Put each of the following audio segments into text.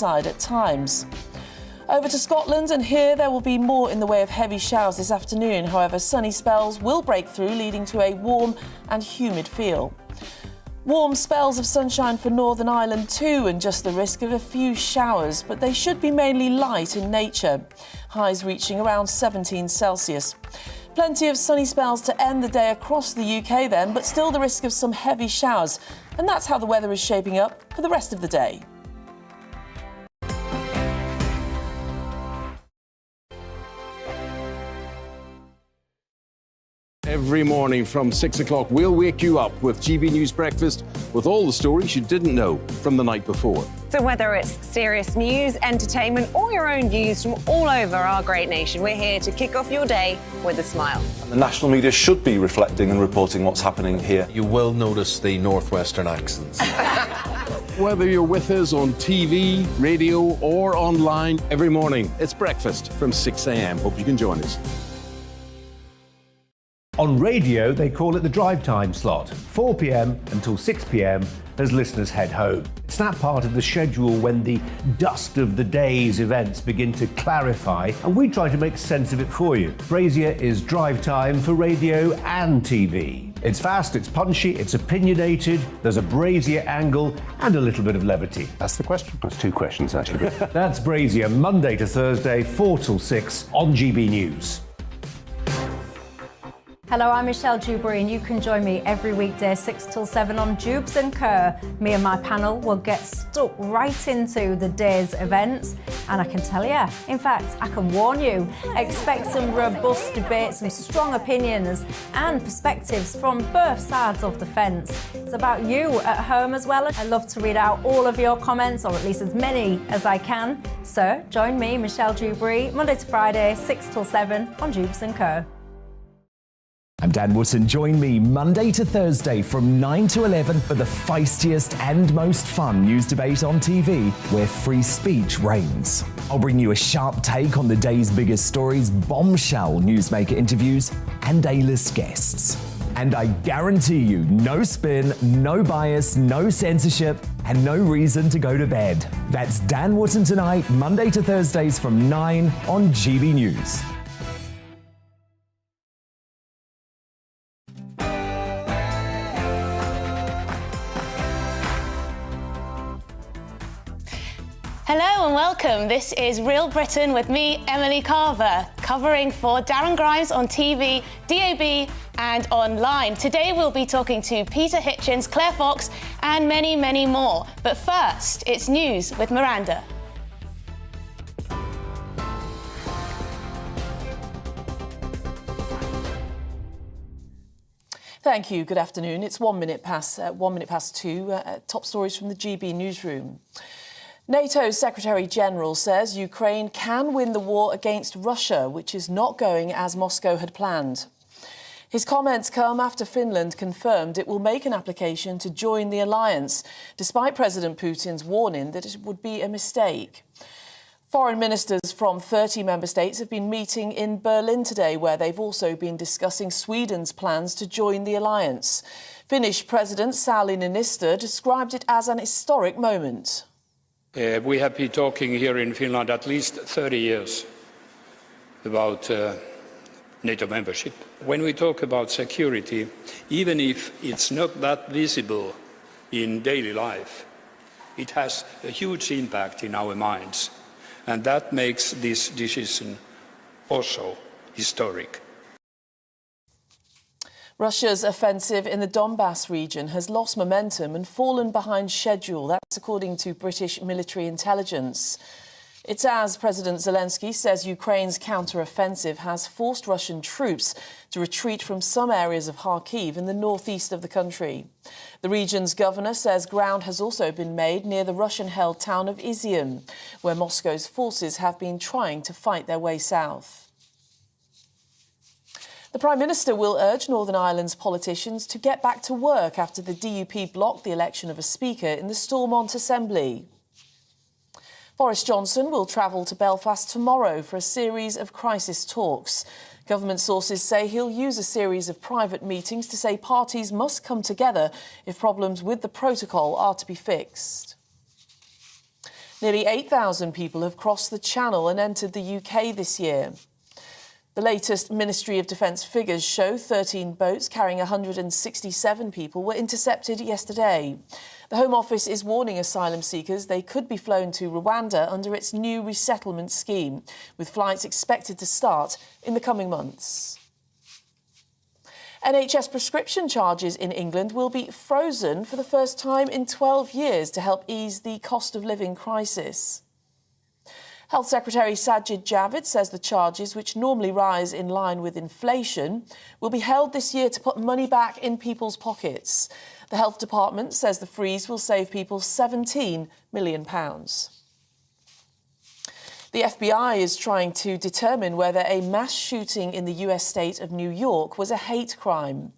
at times. Over to Scotland, and here there will be more in the way of heavy showers this afternoon. However, sunny spells will break through, leading to a warm and humid feel. Warm spells of sunshine for Northern Ireland too, and just the risk of a few showers, but they should be mainly light in nature. Highs reaching around 17 Celsius. Plenty of sunny spells to end the day across the UK then, but still the risk of some heavy showers. And that's how the weather is shaping up for the rest of the day. Every morning from 6 o'clock, we'll wake you up with GB News Breakfast with all the stories you didn't know from the night before. So whether it's serious news, entertainment or your own views from all over our great nation, we're here to kick off your day with a smile. And the national media should be reflecting and reporting what's happening here. You will notice the northwestern accents. Whether you're with us on TV, radio or online, every morning it's breakfast from 6 a.m. Hope you can join us. On radio, they call it the drive time slot, 4 p.m. until 6 p.m. as listeners head home. It's that part of the schedule when the dust of the day's events begin to clarify, and we try to make sense of it for you. Brazier is drive time for radio and TV. It's fast, it's punchy, it's opinionated, there's a Brazier angle and a little bit of levity. That's the question. That's two questions, actually. That's Brazier, Monday to Thursday, 4 till 6 on GB News. Hello, I'm Michelle Dewberry, and you can join me every weekday 6 till 7 on Jubes and Kerr. Me and my panel will get stuck right into the day's events, and I can tell you, in fact, I can warn you, expect some robust debates, some strong opinions and perspectives from both sides of the fence. It's about you at home as well. I love to read out all of your comments, or at least as many as I can. So join me, Michelle Dewberry, Monday to Friday, 6 till 7 on Jubes and Kerr. I'm Dan Wootton. Join me Monday to Thursday from 9 to 11 for the feistiest and most fun news debate on TV, where free speech reigns. I'll bring you a sharp take on the day's biggest stories, bombshell newsmaker interviews, and A-list guests. And I guarantee you, no spin, no bias, no censorship, and no reason to go to bed. That's Dan Wootton tonight, Monday to Thursdays from 9 on GB News. Hello and welcome. This is Real Britain with me, Emily Carver, covering for Darren Grimes on TV, DAB and online. Today we'll be talking to Peter Hitchens, Claire Fox and many, many more. But first, it's news with Miranda. Thank you. Good afternoon. It's 1 minute past 2. Top stories from the GB newsroom. NATO's Secretary-General says Ukraine can win the war against Russia, which is not going as Moscow had planned. His comments come after Finland confirmed it will make an application to join the alliance, despite President Putin's warning that it would be a mistake. Foreign ministers from 30 member states have been meeting in Berlin today, where they've also been discussing Sweden's plans to join the alliance. Finnish President Sauli Niinistö described it as an historic moment. We have been talking here in Finland at least 30 years about NATO membership. When we talk about security, even if it's not that visible in daily life, it has a huge impact in our minds. And that makes this decision also historic. Russia's offensive in the Donbass region has lost momentum and fallen behind schedule. That's according to British military intelligence. It's as President Zelensky says Ukraine's counter-offensive has forced Russian troops to retreat from some areas of Kharkiv in the northeast of the country. The region's governor says ground has also been made near the Russian-held town of Izium, where Moscow's forces have been trying to fight their way south. The Prime Minister will urge Northern Ireland's politicians to get back to work after the DUP blocked the election of a Speaker in the Stormont Assembly. Boris Johnson will travel to Belfast tomorrow for a series of crisis talks. Government sources say he'll use a series of private meetings to say parties must come together if problems with the protocol are to be fixed. Nearly 8,000 people have crossed the Channel and entered the UK this year. The latest Ministry of Defence figures show 13 boats carrying 167 people were intercepted yesterday. The Home Office is warning asylum seekers they could be flown to Rwanda under its new resettlement scheme, with flights expected to start in the coming months. NHS prescription charges in England will be frozen for the first time in 12 years to help ease the cost of living crisis. Health Secretary Sajid Javid says the charges, which normally rise in line with inflation, will be held this year to put money back in people's pockets. The Health Department says the freeze will save people £17 million. The FBI is trying to determine whether a mass shooting in the US state of New York was a hate crime.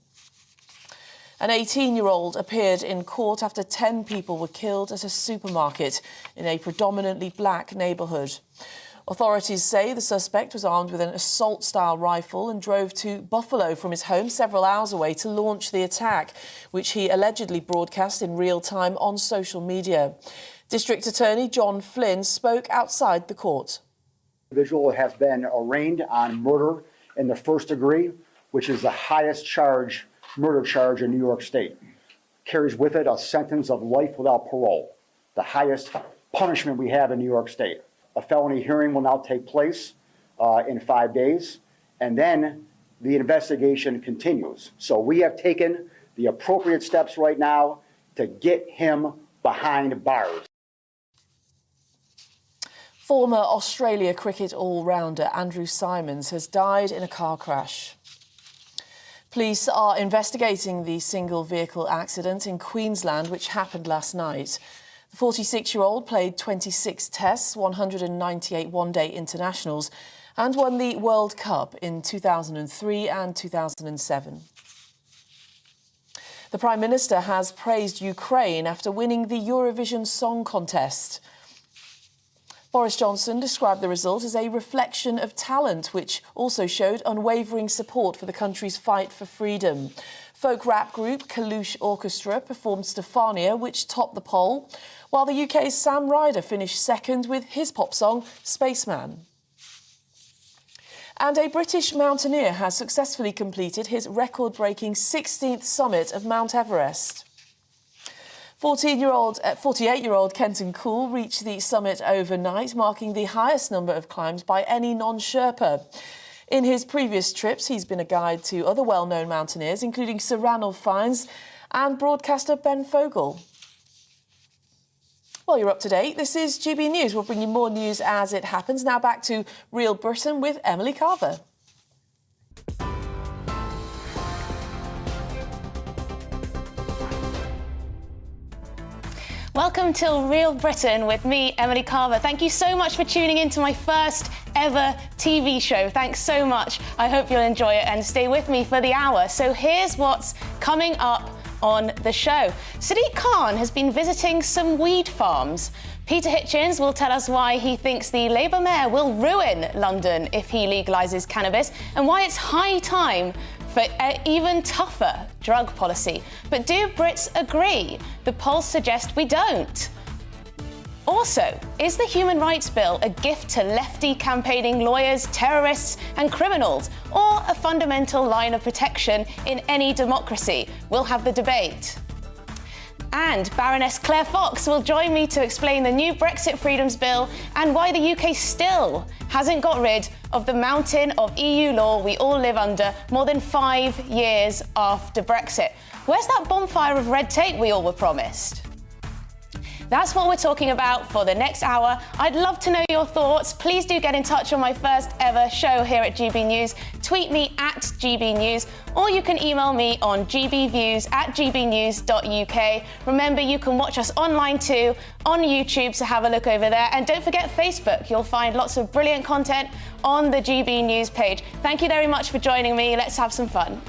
An 18-year-old appeared in court after 10 people were killed at a supermarket in a predominantly black neighbourhood. Authorities say the suspect was armed with an assault-style rifle and drove to Buffalo from his home several hours away to launch the attack, which he allegedly broadcast in real time on social media. District Attorney John Flynn spoke outside the court. The individual has been arraigned on murder in the first degree, which is the highest murder charge in New York State. Carries with it a sentence of life without parole, the highest punishment we have in New York State. A felony hearing will now take place in 5 days, and then the investigation continues. So we have taken the appropriate steps right now to get him behind bars. Former Australia cricket all-rounder Andrew Symonds has died in a car crash. Police are investigating the single-vehicle accident in Queensland, which happened last night. The 46-year-old played 26 tests, 198 one-day internationals, and won the World Cup in 2003 and 2007. The Prime Minister has praised Ukraine after winning the Eurovision Song Contest. Boris Johnson described the result as a reflection of talent, which also showed unwavering support for the country's fight for freedom. Folk rap group Kalush Orchestra performed Stefania, which topped the poll, while the UK's Sam Ryder finished second with his pop song, Spaceman. And a British mountaineer has successfully completed his record-breaking 16th summit of Mount Everest. 48-year-old Kenton Cool reached the summit overnight, marking the highest number of climbs by any non-Sherpa. In his previous trips, he's been a guide to other well-known mountaineers, including Sir Ranulph Fiennes and broadcaster Ben Fogle. Well, you're up to date. This is GB News. We'll bring you more news as it happens. Now back to Real Britain with Emily Carver. Welcome to Real Britain with me, Emily Carver. Thank you so much for tuning in to my first ever TV show. Thanks so much. I hope you'll enjoy it and stay with me for the hour. So here's what's coming up on the show. Sadiq Khan has been visiting some weed farms. Peter Hitchens will tell us why he thinks the Labour mayor will ruin London if he legalises cannabis, and why it's high time for an even tougher drug policy. But do Brits agree? The polls suggest we don't. Also, is the Human Rights Bill a gift to lefty campaigning lawyers, terrorists and criminals, or a fundamental line of protection in any democracy? We'll have the debate. And Baroness Claire Fox will join me to explain the new Brexit Freedoms Bill and why the UK still hasn't got rid of the mountain of EU law we all live under more than 5 years after Brexit. Where's that bonfire of red tape we all were promised? That's what we're talking about for the next hour. I'd love to know your thoughts. Please do get in touch on my first ever show here at GB News. Tweet me at GB News, or you can email me on gbviews@gbnews.uk. Remember, you can watch us online too on YouTube, so have a look over there. And don't forget Facebook. You'll find lots of brilliant content on the GB News page. Thank you very much for joining me. Let's have some fun.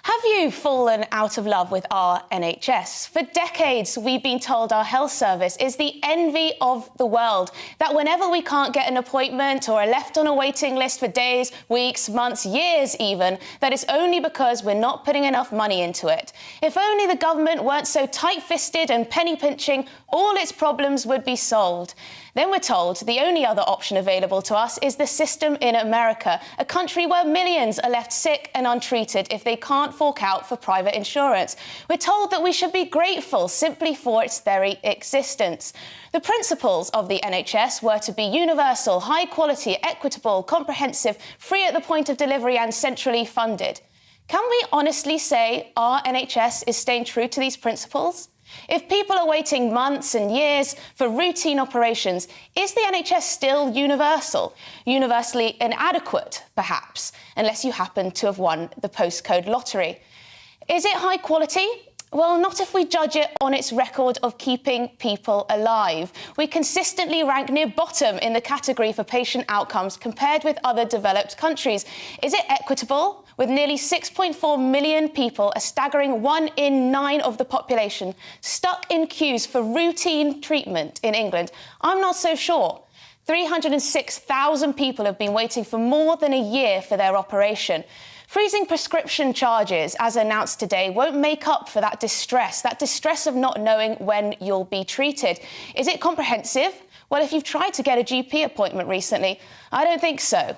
Have you too fallen out of love with our NHS. For decades, we've been told our health service is the envy of the world, that whenever we can't get an appointment or are left on a waiting list for days, weeks, months, years even, that it's only because we're not putting enough money into it. If only the government weren't so tight-fisted and penny-pinching, all its problems would be solved. Then we're told the only other option available to us is the system in America, a country where millions are left sick and untreated if they can't fork out for private insurance. We're told that we should be grateful simply for its very existence. The principles of the NHS were to be universal, high quality, equitable, comprehensive, free at the point of delivery and centrally funded. Can we honestly say our NHS is staying true to these principles? If people are waiting months and years for routine operations, is the NHS still universal? Universally inadequate, perhaps, unless you happen to have won the postcode lottery. Is it high quality? Well, not if we judge it on its record of keeping people alive. We consistently rank near bottom in the category for patient outcomes compared with other developed countries. Is it equitable? With nearly 6.4 million people, a staggering 1 in 9 of the population, stuck in queues for routine treatment in England, I'm not so sure. 306,000 people have been waiting for more than a year for their operation. Freezing prescription charges, as announced today, won't make up for that distress of not knowing when you'll be treated. Is it comprehensive? Well, if you've tried to get a GP appointment recently, I don't think so.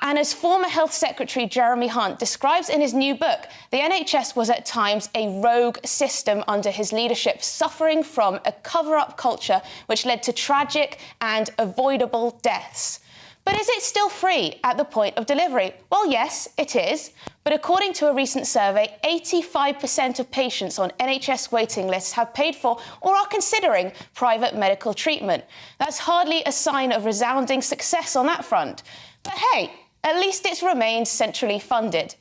And as former Health Secretary Jeremy Hunt describes in his new book, the NHS was at times a rogue system under his leadership, suffering from a cover-up culture which led to tragic and avoidable deaths. But is it still free at the point of delivery? Well, yes, it is. But according to a recent survey, 85% of patients on NHS waiting lists have paid for or are considering private medical treatment. That's hardly a sign of resounding success on that front. But hey, at least it's remained centrally funded.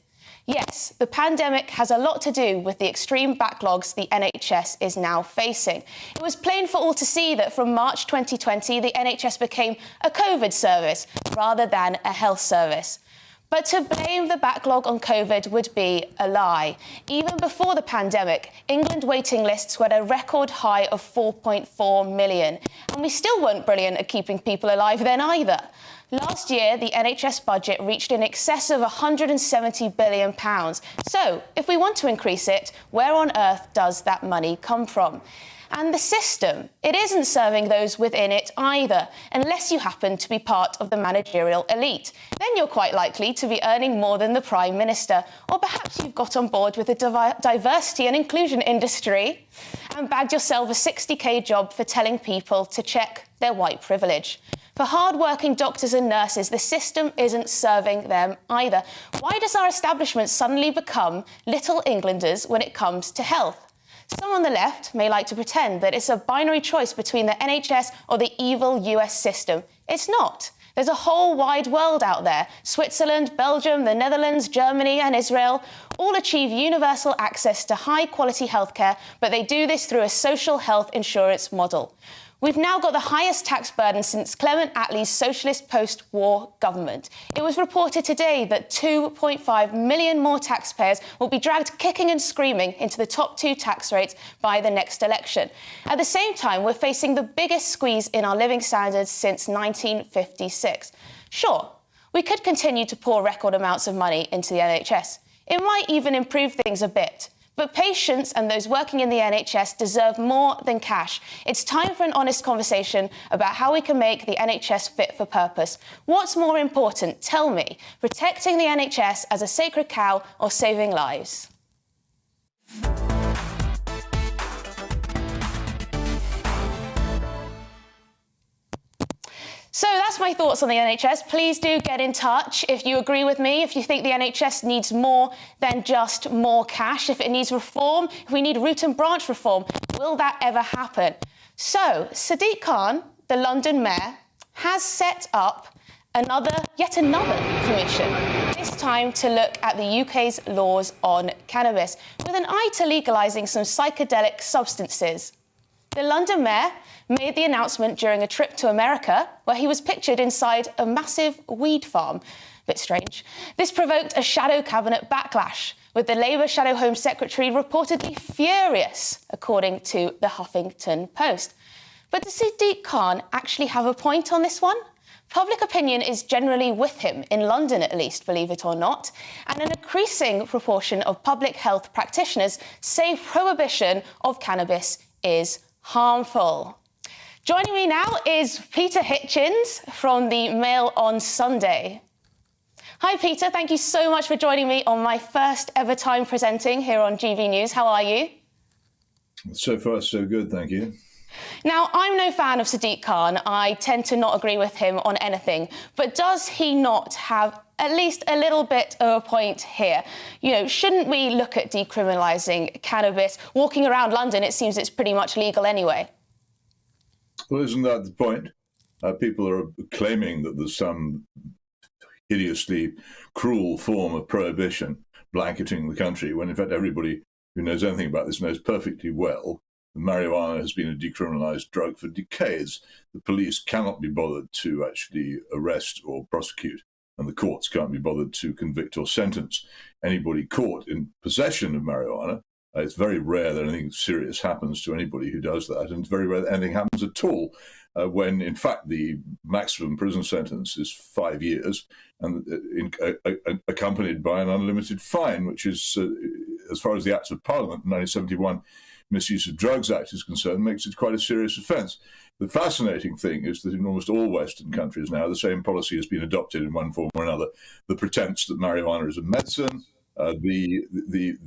Yes, the pandemic has a lot to do with the extreme backlogs the NHS is now facing. It was plain for all to see that from March 2020, the NHS became a COVID service rather than a health service. But to blame the backlog on COVID would be a lie. Even before the pandemic, England waiting lists were at a record high of 4.4 million. And we still weren't brilliant at keeping people alive then either. Last year, the NHS budget reached in excess of £170 billion. So, if we want to increase it, where on earth does that money come from? And the system, it isn't serving those within it either, unless you happen to be part of the managerial elite. Then you're quite likely to be earning more than the Prime Minister, or perhaps you've got on board with the diversity and inclusion industry and bagged yourself a 60k job for telling people to check their white privilege. For hard-working doctors and nurses, the system isn't serving them either. Why does our establishment suddenly become little Englanders when it comes to health? Some on the left may like to pretend that it's a binary choice between the NHS or the evil US system. It's not. There's a whole wide world out there. Switzerland, Belgium, the Netherlands, Germany and Israel all achieve universal access to high-quality healthcare, but they do this through a social health insurance model. We've now got the highest tax burden since Clement Attlee's socialist post-war government. It was reported today that 2.5 million more taxpayers will be dragged kicking and screaming into the top 2 tax rates by the next election. At the same time, we're facing the biggest squeeze in our living standards since 1956. Sure, we could continue to pour record amounts of money into the NHS. It might even improve things a bit. But patients and those working in the NHS deserve more than cash. It's time for an honest conversation about how we can make the NHS fit for purpose. What's more important, tell me, protecting the NHS as a sacred cow or saving lives? So that's my thoughts on the NHS. Please do get in touch if you agree with me, if you think the NHS needs more than just more cash, if it needs reform, if we need root and branch reform. Will that ever happen? So Sadiq Khan, the London mayor, has set up yet another commission, this time to look at the UK's laws on cannabis, with an eye to legalising some psychedelic substances. The London mayor made the announcement during a trip to America, where he was pictured inside a massive weed farm. Bit strange. This provoked a shadow cabinet backlash. with the Labour Shadow Home Secretary reportedly furious, according to the Huffington Post. But does Sadiq Khan actually have a point on this one? Public opinion is generally with him, in London at least, believe it or not, and an increasing proportion of public health practitioners say prohibition of cannabis is harmful. Joining me now is Peter Hitchens from the Mail on Sunday. Hi, Peter. Thank you so much for joining me on my first ever time presenting here on GBNews. How are you? So far, so good, thank you. Now, I'm no fan of Sadiq Khan. I tend to not agree with him on anything. But does he not have at least a little bit of a point here? You know, shouldn't we look at decriminalising cannabis? Walking around London, it seems it's pretty much legal anyway. Well, isn't that the point? People are claiming that there's some hideously cruel form of prohibition blanketing the country, when in fact everybody who knows anything about this knows perfectly well marijuana has been a decriminalised drug for decades. The police cannot be bothered to actually arrest or prosecute, and the courts can't be bothered to convict or sentence anybody caught in possession of marijuana. It's very rare that anything serious happens to anybody who does that, and it's very rare that anything happens at all when, in fact, the maximum prison sentence is 5 years, and accompanied by an unlimited fine, which is, as far as the Acts of Parliament, 1971 Misuse of Drugs Act is concerned, makes it quite a serious offence. The fascinating thing is that in almost all Western countries now, the same policy has been adopted in one form or another. The pretense that marijuana is a medicine, the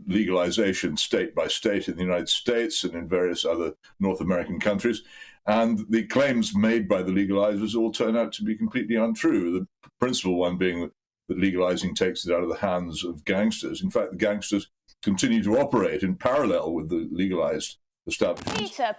legalization state by state in the United States and in various other North American countries, and the claims made by the legalizers all turn out to be completely untrue. The principal one being that legalizing takes it out of the hands of gangsters. In fact, the gangsters continue to operate in parallel with the legalized establishments. Peter,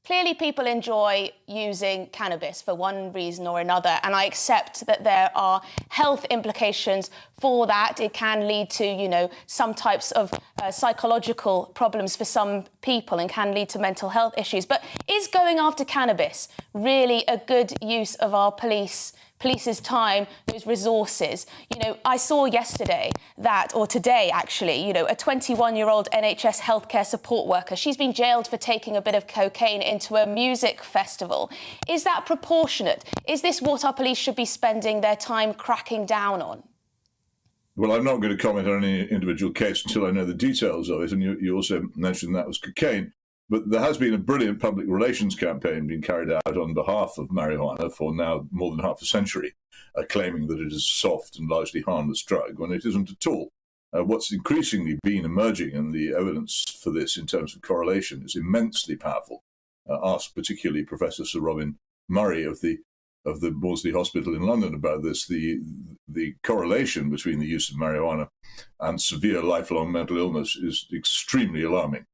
clearly people enjoy using cannabis for one reason or another, and I accept that there are health implications for that. It can lead to, you know, some types of psychological problems for some people and can lead to mental health issues. But is going after cannabis really a good use of our police's time, those resources? You know, I saw yesterday that, or today actually, you know, a 21-year-old NHS healthcare support worker, she's been jailed for taking a bit of cocaine into a music festival. Is that proportionate? Is this what our police should be spending their time cracking down on? Well, I'm not going to comment on any individual case until I know the details of it, and you also mentioned that was cocaine. But there has been a brilliant public relations campaign being carried out on behalf of marijuana for now more than half a century, claiming that it is a soft and largely harmless drug, when it isn't at all. What's increasingly been emerging, and the evidence for this in terms of correlation is immensely powerful. Asked particularly Professor Sir Robin Murray of the Maudsley Hospital in London about this, the correlation between the use of marijuana and severe lifelong mental illness is extremely alarming.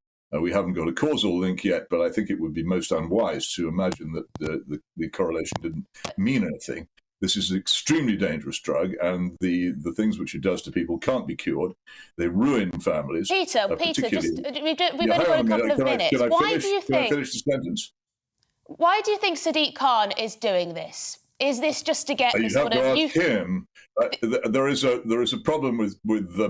We haven't got a causal link yet, but I think it would be most unwise to imagine that the correlation didn't mean anything. This is an extremely dangerous drug, and the things which it does to people can't be cured. They ruin families. Peter, we've only got a couple of minutes. Why do you think? Can I finish the sentence? Why do you think Sadiq Khan is doing this? Is this just to get the sort of youth? Him. There is a problem with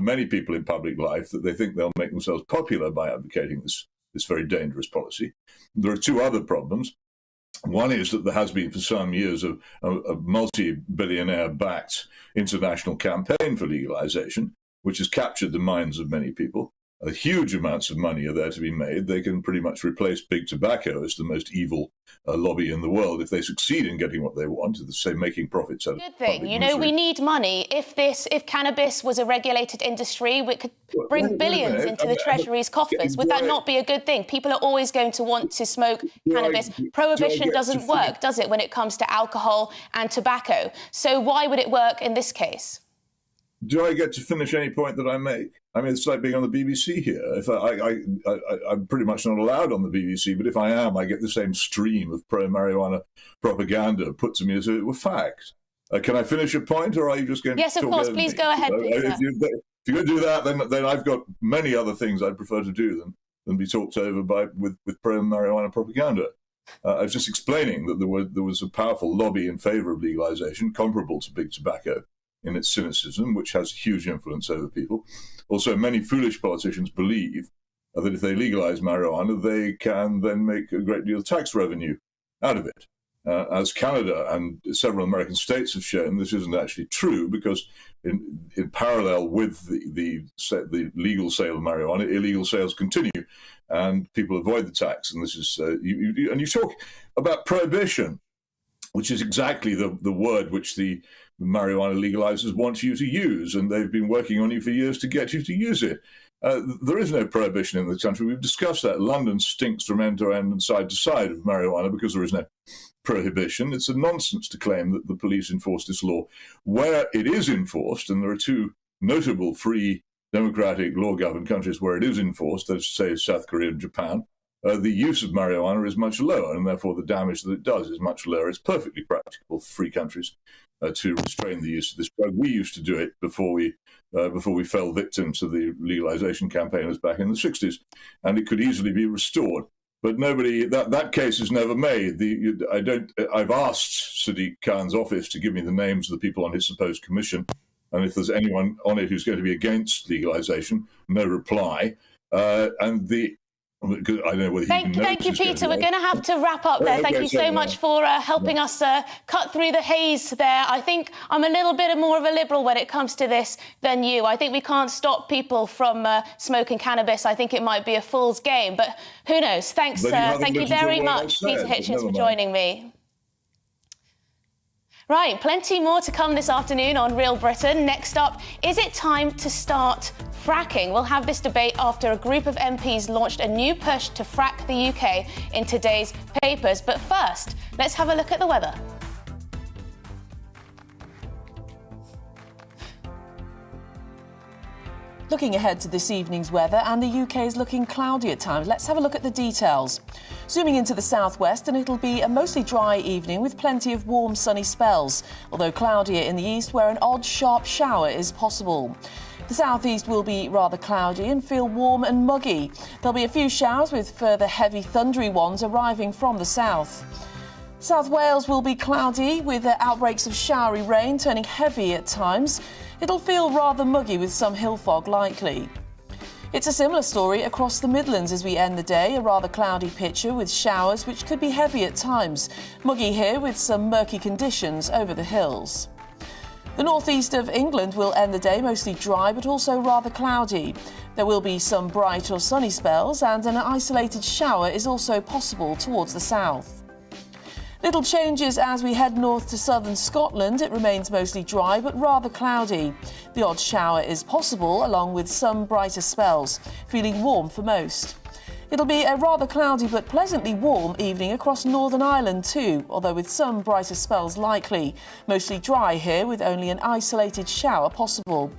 many people in public life that they think they'll make themselves popular by advocating this very dangerous policy. There are two other problems. One is that there has been for some years a multi-billionaire-backed international campaign for legalization, which has captured the minds of many people. Huge amounts of money are there to be made. They can pretty much replace big tobacco as the most evil lobby in the world if they succeed in getting what they want, say making profits out of good thing. You know, we need money. If cannabis was a regulated industry, we could bring billions into the Treasury's coffers. Would that not be a good thing? People are always going to want to smoke cannabis. Prohibition doesn't work, does it, when it comes to alcohol and tobacco? So why would it work in this case? Do I get to finish any point that I make? I mean, it's like being on the BBC here. If I'm pretty much not allowed on the BBC, but if I am, I get the same stream of pro-marijuana propaganda put to me as if it were fact. Can I finish a point, or are you just going to Yes, of course. Please go ahead, Peter. If you're going to do that, then I've got many other things I'd prefer to do than be talked over with pro-marijuana propaganda. I was just explaining that there was a powerful lobby in favour of legalisation, comparable to big tobacco, in its cynicism, which has huge influence over people. Also, many foolish politicians believe that if they legalize marijuana, they can then make a great deal of tax revenue out of it. As Canada and several American states have shown, this isn't actually true, because in parallel with the legal sale of marijuana, illegal sales continue, and people avoid the tax. And this is and you talk about prohibition, which is exactly the word which the marijuana legalizers want you to use, and they've been working on you for years to get you to use it. There is no prohibition in the country. We've discussed that. London stinks from end to end and side to side of marijuana because there is no prohibition. It's a nonsense to claim that the police enforce this law. Where it is enforced, and there are two notable free democratic law-governed countries where it is enforced, let's say South Korea and Japan, the use of marijuana is much lower, and therefore the damage that it does is much lower. It's perfectly practicable for free countries to restrain the use of this drug. We used to do it before we fell victim to the legalization campaigners back in the 60s, and it could easily be restored. But nobody, that case is never made. I've asked Sadiq Khan's office to give me the names of the people on his supposed commission, and if there's anyone on it who's going to be against legalization, no reply. I don't know whether Thank you, Peter. We're going to have to wrap up there. Thank you so much for helping us cut through the haze there. I think I'm a little bit more of a liberal when it comes to this than you. I think we can't stop people from smoking cannabis. I think it might be a fool's game, but who knows? Thanks. Thank you very much, Peter Hitchens, for joining me. Right, plenty more to come this afternoon on Real Britain. Next up, is it time to start fracking? We'll have this debate after a group of MPs launched a new push to frack the UK in today's papers. But first, let's have a look at the weather. Looking ahead to this evening's weather, and the UK is looking cloudy at times. Let's have a look at the details. Zooming into the southwest, and it'll be a mostly dry evening with plenty of warm, sunny spells, although cloudier in the east where an odd, sharp shower is possible. The southeast will be rather cloudy and feel warm and muggy. There'll be a few showers with further heavy, thundery ones arriving from the south. South Wales will be cloudy with outbreaks of showery rain turning heavy at times. It'll feel rather muggy with some hill fog likely. It's a similar story across the Midlands as we end the day, a rather cloudy picture with showers which could be heavy at times. Muggy here with some murky conditions over the hills. The northeast of England will end the day mostly dry but also rather cloudy. There will be some bright or sunny spells, and an isolated shower is also possible towards the south. Little changes as we head north to southern Scotland. It remains mostly dry but rather cloudy. The odd shower is possible along with some brighter spells, feeling warm for most. It'll be a rather cloudy but pleasantly warm evening across Northern Ireland too, although with some brighter spells likely. Mostly dry here with only an isolated shower possible.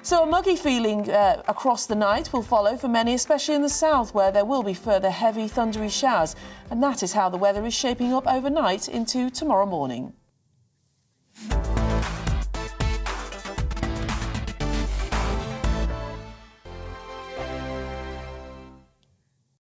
So a muggy feeling across the night will follow for many, especially in the south where there will be further heavy thundery showers. And that is how the weather is shaping up overnight into tomorrow morning.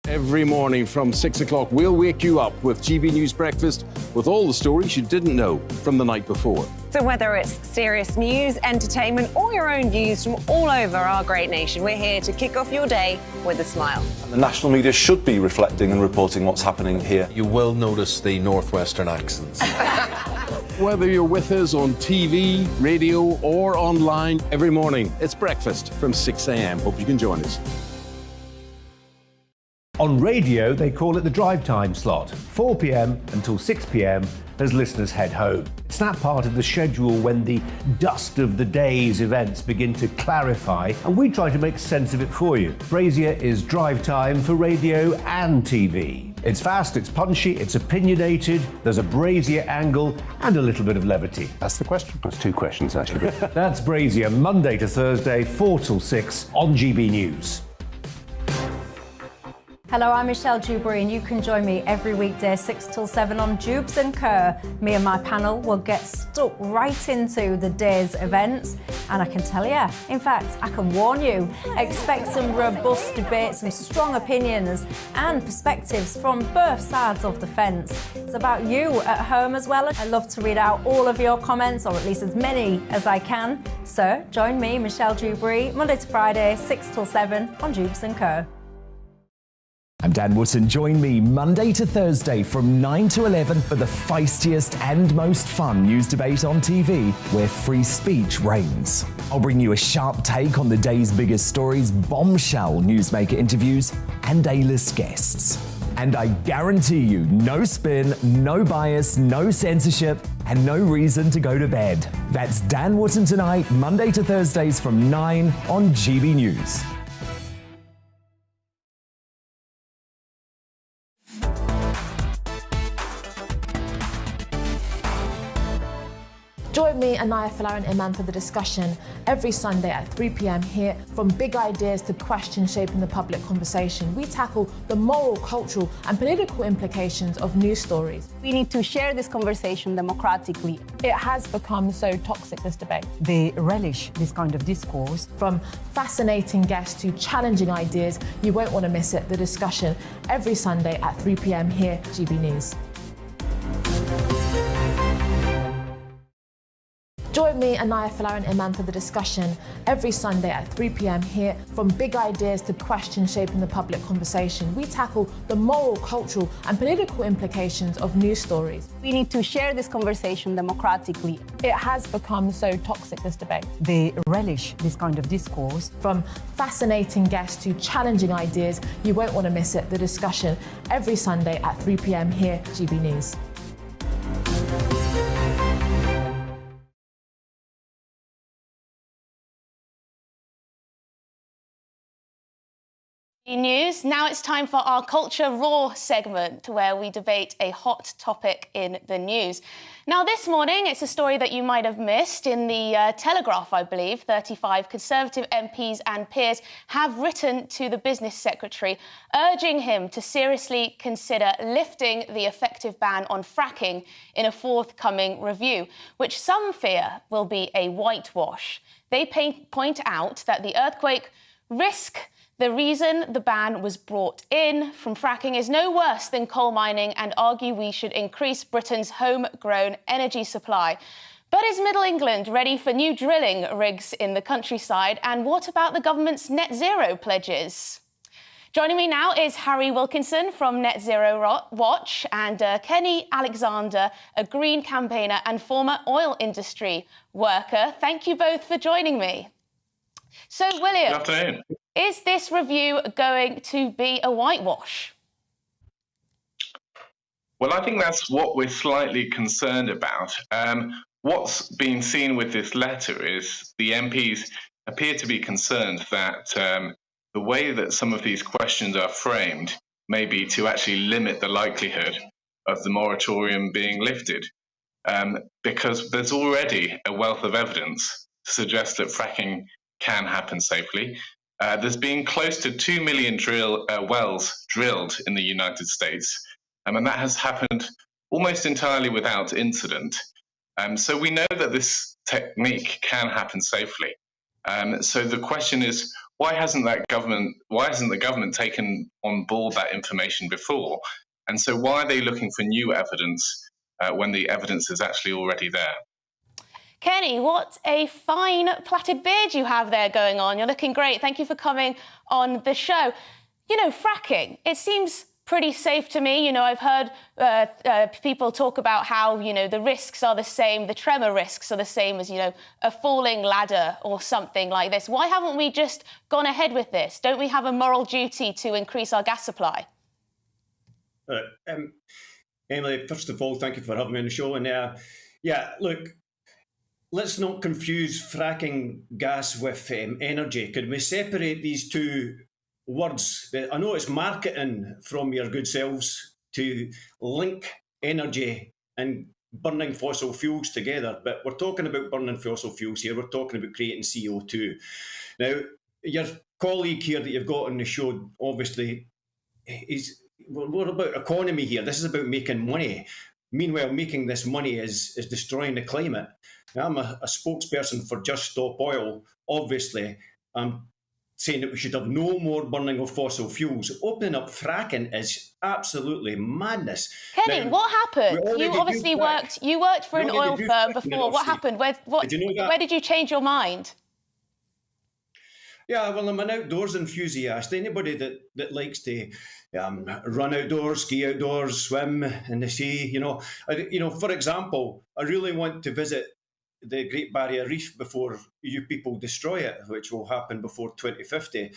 Every morning from 6 o'clock, we'll wake you up with GB News Breakfast with all the stories you didn't know from the night before. So whether it's serious news, entertainment, or your own views from all over our great nation, we're here to kick off your day with a smile. The national media should be reflecting and reporting what's happening here. You will notice the northwestern accents. Whether you're with us on TV, radio, or online, every morning, it's breakfast from 6 a.m. Hope you can join us. On radio, they call it the drive time slot, 4 p.m. until 6 p.m. as listeners head home. It's that part of the schedule when the dust of the day's events begin to clarify, and we try to make sense of it for you. Brazier is drive time for radio and TV. It's fast, it's punchy, it's opinionated, there's a Brazier angle, and a little bit of levity. That's the question. That's two questions, actually. That's Brazier, Monday to Thursday, 4 till 6 on GB News. Hello, I'm Michelle Dewberry, and you can join me every weekday 6 till 7 on Jubes and Kerr. Me and my panel will get stuck right into the day's events, And I can tell you, in fact, I can warn you, expect some robust debate, some strong opinions and perspectives from both sides of the fence. It's about you at home as well. I love to read out all of your comments, or at least as many as I can. So join me, Michelle Dewberry, Monday to Friday, 6 till 7 on Jubes & Co. I'm Dan Wootton. Join me Monday to Thursday from 9 to 11 for the feistiest and most fun news debate on TV, where free speech reigns. I'll bring you a sharp take on the day's biggest stories, bombshell newsmaker interviews, and A-list guests. And I guarantee you, no spin, no bias, no censorship, and no reason to go to bed. That's Dan Wootton tonight, Monday to Thursdays from 9 on GB News. Join me, Anaya Falarin Iman, for the discussion every Sunday at 3 p.m. here. From big ideas to questions shaping the public conversation, we tackle the moral, cultural and political implications of news stories. We need to share this conversation democratically. It has become so toxic, this debate. They relish this kind of discourse. From fascinating guests to challenging ideas, you won't want to miss it. The discussion every Sunday at 3 p.m. here, GB News. Join me, Anaya Falarin Iman, for the discussion every Sunday at 3 p.m. here. From big ideas to questions shaping the public conversation, we tackle the moral, cultural and political implications of news stories. We need to share this conversation democratically. It has become so toxic, this debate. They relish this kind of discourse. From fascinating guests to challenging ideas, you won't want to miss it. The discussion every Sunday at 3 p.m. here, GB News. News. Now it's time for our Culture Raw segment, where we debate a hot topic in the news. Now, this morning, it's a story that you might have missed. In the Telegraph, I believe, 35 Conservative MPs and peers have written to the Business Secretary, urging him to seriously consider lifting the effective ban on fracking in a forthcoming review, which some fear will be a whitewash. They point out that the earthquake risk. The reason the ban was brought in from fracking is no worse than coal mining, and argue we should increase Britain's homegrown energy supply. But is Middle England ready for new drilling rigs in the countryside? And what about the government's net zero pledges? Joining me now is Harry Wilkinson from Net Zero Watch and Kenny Alexander, a green campaigner and former oil industry worker. Thank you both for joining me. So, William, good afternoon. Is this review going to be a whitewash? Well, I think that's what we're slightly concerned about. What's been seen with this letter is the MPs appear to be concerned that the way that some of these questions are framed may be to actually limit the likelihood of the moratorium being lifted, because there's already a wealth of evidence to suggest that fracking can happen safely. There's been close to 2 million wells drilled in the United States, and that has happened almost entirely without incident. So we know that this technique can happen safely. So the question is, why hasn't the government taken on board that information before? And so why are they looking for new evidence when the evidence is actually already there? Kenny, what a fine plaited beard you have there going on. You're looking great. Thank you for coming on the show. You know, fracking, it seems pretty safe to me. You know, I've heard people talk about how, you know, the risks are the same, the tremor risks are the same as, you know, a falling ladder or something like this. Why haven't we just gone ahead with this? Don't we have a moral duty to increase our gas supply? Emily, first of all, thank you for having me on the show. And look, let's not confuse fracking gas with energy. Could we separate these two words? I know it's marketing from your good selves to link energy and burning fossil fuels together, but we're talking about burning fossil fuels here. We're talking about creating CO2. Now, your colleague here that you've got on the show, obviously, we're about economy here. This is about making money. meanwhile making this money is destroying the climate. Now, I'm a spokesperson for Just Stop Oil. Obviously, I'm saying that we should have no more burning of fossil fuels. Opening up fracking is absolutely madness. Kenny, Now, what happened? we You already obviously do frack. worked for We an already oil do firm frack in the before. North What Sea. happened? Did you know that? Where did you change your mind? Yeah, well, I'm an outdoors enthusiast. Anybody that likes to run outdoors, ski outdoors, swim in the sea, for example, I really want to visit the Great Barrier Reef before you people destroy it, which will happen before 2050.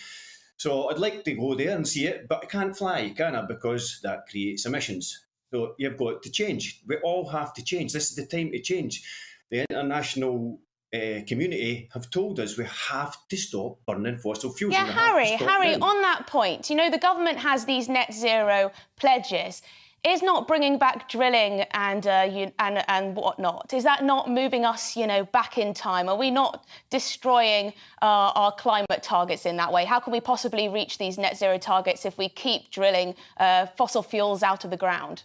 So I'd like to go there and see it, but I can't fly, can I? Because that creates emissions. So you've got to change. We all have to change. This is the time to change. The international community have told us we have to stop burning fossil fuels. Yeah, and we have to stop Harry, now. on that point, the government has these net zero pledges. Is not bringing back drilling and whatnot, is that not moving us, back in time? Are we not destroying our climate targets in that way? How can we possibly reach these net zero targets if we keep drilling fossil fuels out of the ground?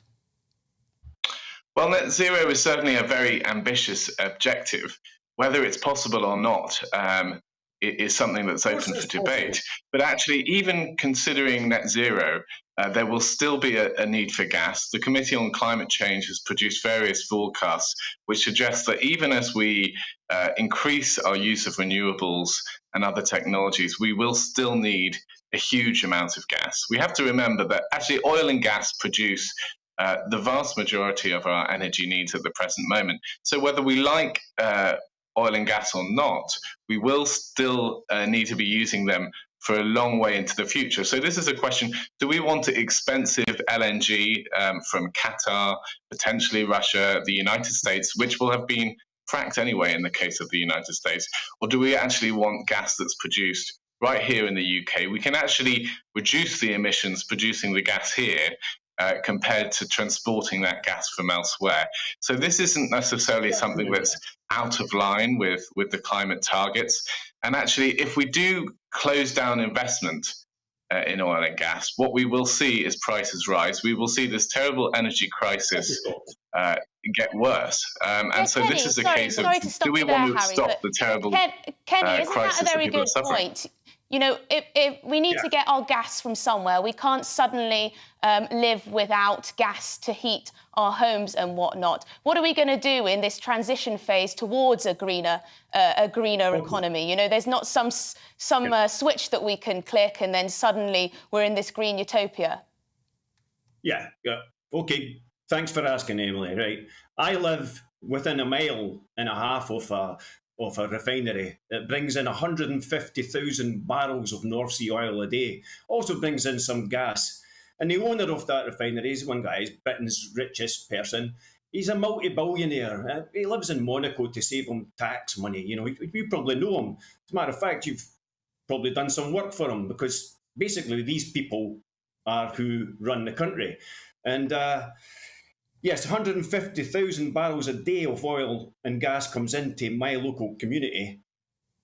Well, net zero is certainly a very ambitious objective. Whether it's possible or not is something that's open for debate. But actually, even considering net zero, there will still be a need for gas. The Committee on Climate Change has produced various forecasts which suggest that even as we increase our use of renewables and other technologies, we will still need a huge amount of gas. We have to remember that actually oil and gas produce the vast majority of our energy needs at the present moment. So whether we like oil and gas or not, we will still need to be using them for a long way into the future. So this is a question, do we want expensive LNG from Qatar, potentially Russia, the United States, which will have been fracked anyway in the case of the United States, or do we actually want gas that's produced right here in the UK? We can actually reduce the emissions producing the gas here compared to transporting that gas from elsewhere. So this isn't necessarily something that's out of line with the climate targets. And actually, if we do close down investment in oil and gas, what we will see is prices rise. We will see this terrible energy crisis get worse. And so Kenny, this is a sorry, case of, sorry to stop do we you want there, to Harry, stop but the terrible Kenny, isn't that crisis a very that people good are suffering? point? If we need to get our gas from somewhere, we can't suddenly live without gas to heat our homes and whatnot. What are we going to do in this transition phase towards a greener economy? There's not some switch that we can click and then suddenly we're in this green utopia. Yeah. Okay. Thanks for asking, Emily. Right. I live within a mile and a half of a refinery that brings in 150,000 barrels of North Sea oil a day. Also brings in some gas. And the owner of that refinery is one guy, he's Britain's richest person. He's a multi-billionaire. He lives in Monaco to save him tax money. You probably know him. As a matter of fact, you've probably done some work for him because basically these people are who run the country. And yes, 150,000 barrels a day of oil and gas comes into my local community.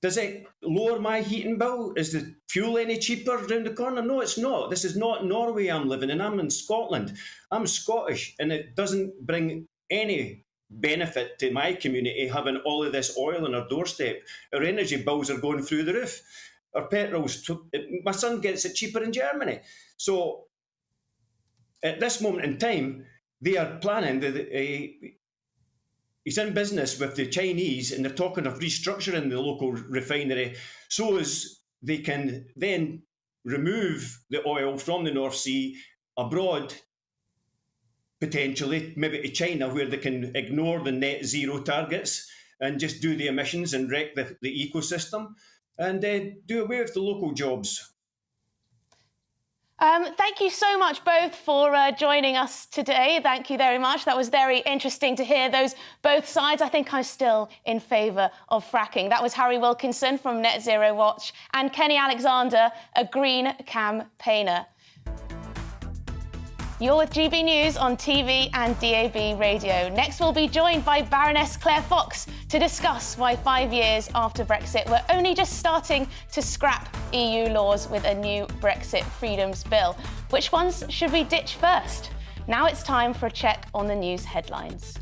Does it lower my heating bill? Is the fuel any cheaper around the corner? No, it's not. This is not Norway I'm living in. I'm in Scotland. I'm Scottish, and it doesn't bring any benefit to my community having all of this oil on our doorstep. Our energy bills are going through the roof. Our petrol's... My son gets it cheaper in Germany. So at this moment in time, they are planning... He's in business with the Chinese and they're talking of restructuring the local refinery so as they can then remove the oil from the North Sea abroad, potentially, maybe to China, where they can ignore the net zero targets and just do the emissions and wreck the ecosystem and do away with the local jobs. Thank you so much both for joining us today. Thank you very much. That was very interesting to hear both sides. I think I'm still in favour of fracking. That was Harry Wilkinson from Net Zero Watch and Kenny Alexander, a Green campaigner. You're with GB News on TV and DAB radio. Next, we'll be joined by Baroness Claire Fox to discuss why 5 years after Brexit, we're only just starting to scrap EU laws with a new Brexit freedoms bill. Which ones should we ditch first? Now it's time for a check on the news headlines.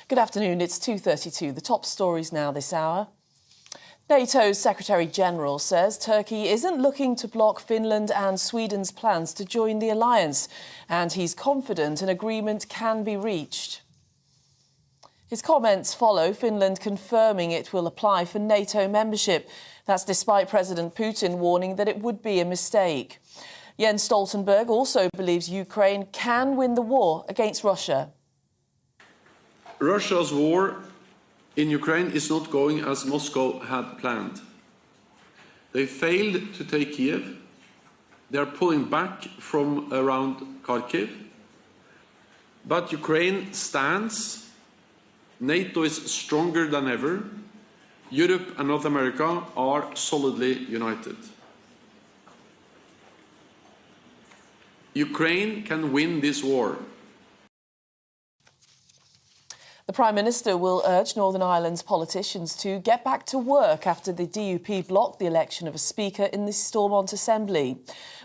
Good afternoon, it's 2:32. The top stories now this hour. NATO's Secretary-General says Turkey isn't looking to block Finland and Sweden's plans to join the alliance, and he's confident an agreement can be reached. His comments follow Finland confirming it will apply for NATO membership. That's despite President Putin warning that it would be a mistake. Jens Stoltenberg also believes Ukraine can win the war against Russia. Russia's war in Ukraine is not going as Moscow had planned. They failed to take Kiev. They are pulling back from around Kharkiv. But Ukraine stands. NATO is stronger than ever. Europe and North America are solidly united. Ukraine can win this war. The Prime Minister will urge Northern Ireland's politicians to get back to work after the DUP blocked the election of a Speaker in the Stormont Assembly.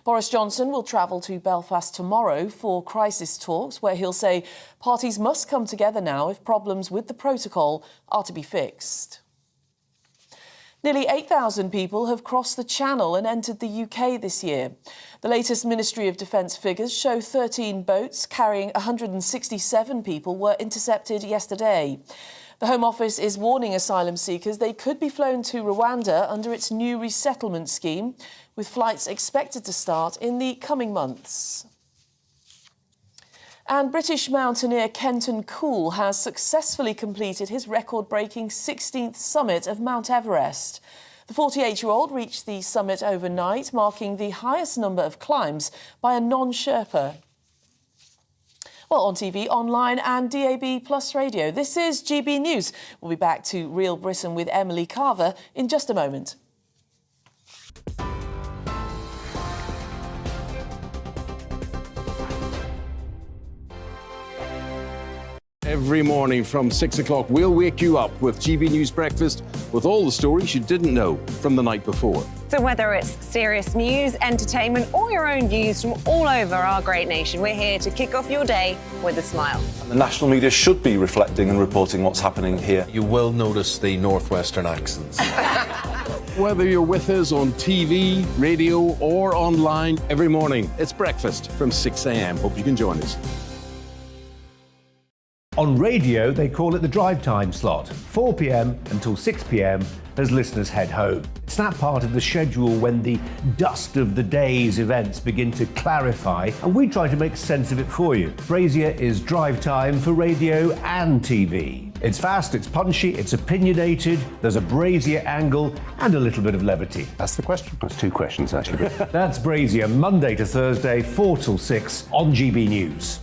Boris Johnson will travel to Belfast tomorrow for crisis talks, where he'll say parties must come together now if problems with the protocol are to be fixed. Nearly 8,000 people have crossed the Channel and entered the UK this year. The latest Ministry of Defence figures show 13 boats carrying 167 people were intercepted yesterday. The Home Office is warning asylum seekers they could be flown to Rwanda under its new resettlement scheme, with flights expected to start in the coming months. And British mountaineer Kenton Cool has successfully completed his record-breaking 16th summit of Mount Everest. The 48-year-old reached the summit overnight, marking the highest number of climbs by a non-Sherpa. Well, on TV, online and DAB Plus radio. This is GB News. We'll be back to Real Britain with Emily Carver in just a moment. Every morning from 6 o'clock, we'll wake you up with GB News Breakfast with all the stories you didn't know from the night before. So whether it's serious news, entertainment, or your own views from all over our great nation, we're here to kick off your day with a smile. The national media should be reflecting and reporting what's happening here. You will notice the northwestern accents. Whether you're with us on TV, radio, or online, every morning, it's breakfast from 6 a.m. Hope you can join us. On radio, they call it the drive time slot, 4 p.m. until 6 p.m. as listeners head home. It's that part of the schedule when the dust of the day's events begin to clarify, and we try to make sense of it for you. Brazier is drive time for radio and TV. It's fast, it's punchy, it's opinionated, there's a Brazier angle, and a little bit of levity. That's the question. That's two questions, actually. That's Brazier, Monday to Thursday, 4 till 6 on GB News.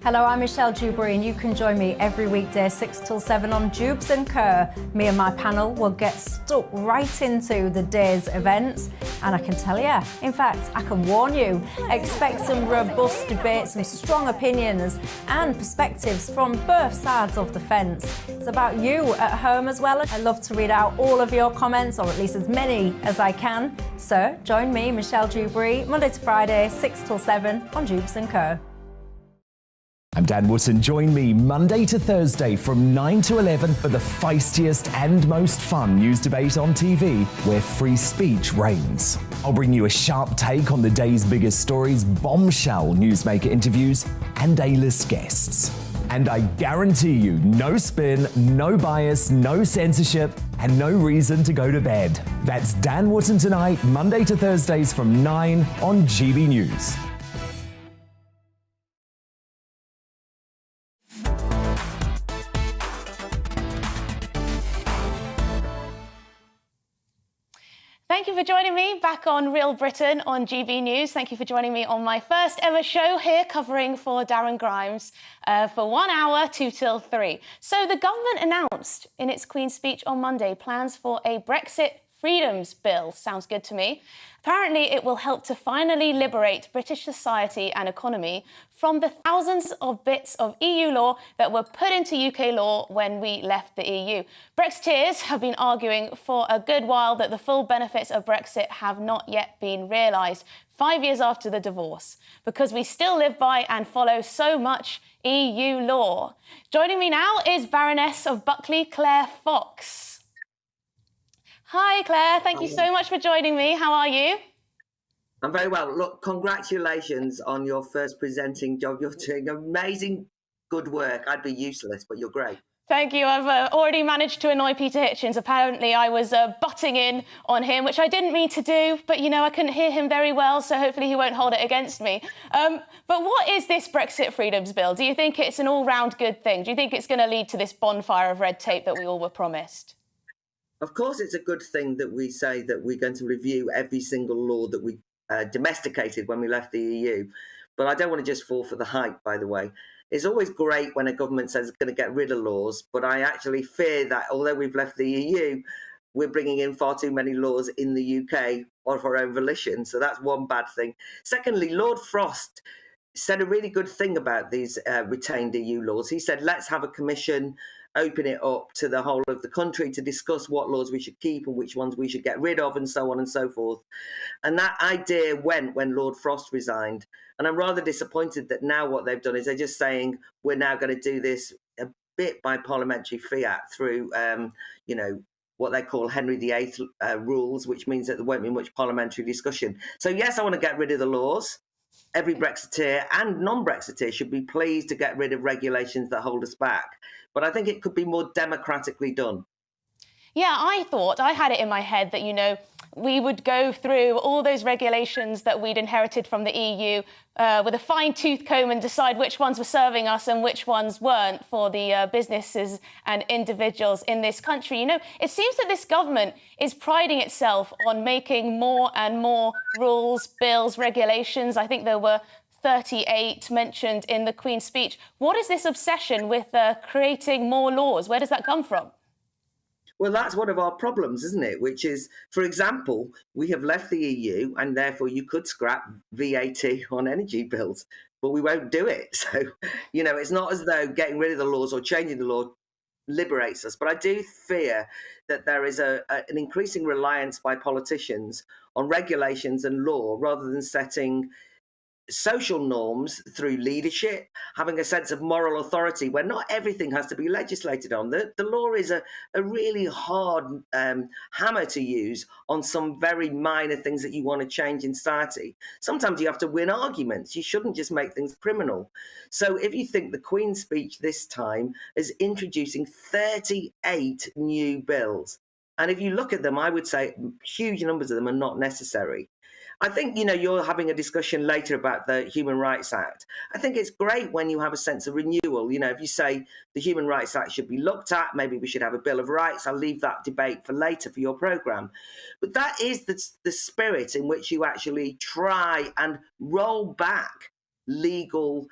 Hello, I'm Michelle Dewberry, and you can join me every weekday 6 till 7 on Jubes and Kerr. Me and my panel will get stuck right into the day's events, and I can tell you, in fact, I can warn you, expect some robust debate, some strong opinions and perspectives from both sides of the fence. It's about you at home as well. I love to read out all of your comments, or at least as many as I can. So join me, Michelle Dewberry, Monday to Friday, 6 till 7 on Jubes and Kerr. I'm Dan Wootton. Join me Monday to Thursday from 9 to 11 for the feistiest and most fun news debate on TV, where free speech reigns. I'll bring you a sharp take on the day's biggest stories, bombshell newsmaker interviews, and A-list guests. And I guarantee you, no spin, no bias, no censorship, and no reason to go to bed. That's Dan Wootton tonight, Monday to Thursdays from 9 on GB News. Thank you for joining me back on Real Britain on GB News. Thank you for joining me on my first ever show here covering for Darren Grimes for 1 hour, 2 till 3. So the government announced in its Queen's speech on Monday plans for a Brexit Freedoms Bill. Sounds good to me. Apparently, it will help to finally liberate British society and economy from the thousands of bits of EU law that were put into UK law when we left the EU. Brexiteers have been arguing for a good while that the full benefits of Brexit have not yet been realised 5 years after the divorce, because we still live by and follow so much EU law. Joining me now is Baroness of Buckley, Claire Fox. Hi, Claire. Thank you so much for joining me. How are you? I'm very well. Look, congratulations on your first presenting job. You're doing amazing good work. I'd be useless, but you're great. Thank you. I've already managed to annoy Peter Hitchens. Apparently, I was butting in on him, which I didn't mean to do, but, you know, I couldn't hear him very well, so hopefully he won't hold it against me. But what is this Brexit Freedoms Bill? Do you think it's an all-round good thing? Do you think it's going to lead to this bonfire of red tape that we all were promised? Of course, it's a good thing that we say that we're going to review every single law that we domesticated when we left the EU. But I don't want to just fall for the hype, by the way. It's always great when a government says it's going to get rid of laws, but I actually fear that although we've left the EU, we're bringing in far too many laws in the UK of our own volition. So that's one bad thing. Secondly, Lord Frost said a really good thing about these retained EU laws. He said, let's have a commission, open it up to the whole of the country to discuss what laws we should keep and which ones we should get rid of and so on and so forth. And that idea went when Lord Frost resigned. And I'm rather disappointed that now what they've done is they're just saying we're now going to do this a bit by parliamentary fiat through, you know, what they call Henry VIII rules, which means that there won't be much parliamentary discussion. So yes, I want to get rid of the laws. Every Brexiteer and non-Brexiteer should be pleased to get rid of regulations that hold us back. But I think it could be more democratically done. Yeah, I had it in my head that, you know, we would go through all those regulations that we'd inherited from the EU with a fine-tooth comb and decide which ones were serving us and which ones weren't for the businesses and individuals in this country. You know, it seems that this government is priding itself on making more and more rules, bills, regulations. I think there were 38 mentioned in the Queen's speech. What is this obsession with creating more laws? Where does that come from? Well, that's one of our problems, isn't it? Which is, for example, we have left the EU and therefore you could scrap VAT on energy bills, but we won't do it. So, you know, it's not as though getting rid of the laws or changing the law liberates us. But I do fear that there is an increasing reliance by politicians on regulations and law rather than setting social norms through leadership, having a sense of moral authority where not everything has to be legislated on. The law is a really hard hammer to use on some very minor things that you want to change in society. Sometimes you have to win arguments. You shouldn't just make things criminal. So if you think the Queen's speech this time is introducing 38 new bills, and if you look at them, I would say huge numbers of them are not necessary. I think, you know, you're having a discussion later about the Human Rights Act. I think it's great when you have a sense of renewal. You know, if you say the Human Rights Act should be looked at, maybe we should have a Bill of Rights. I'll leave that debate for later for your programme. But that is the spirit in which you actually try and roll back legal,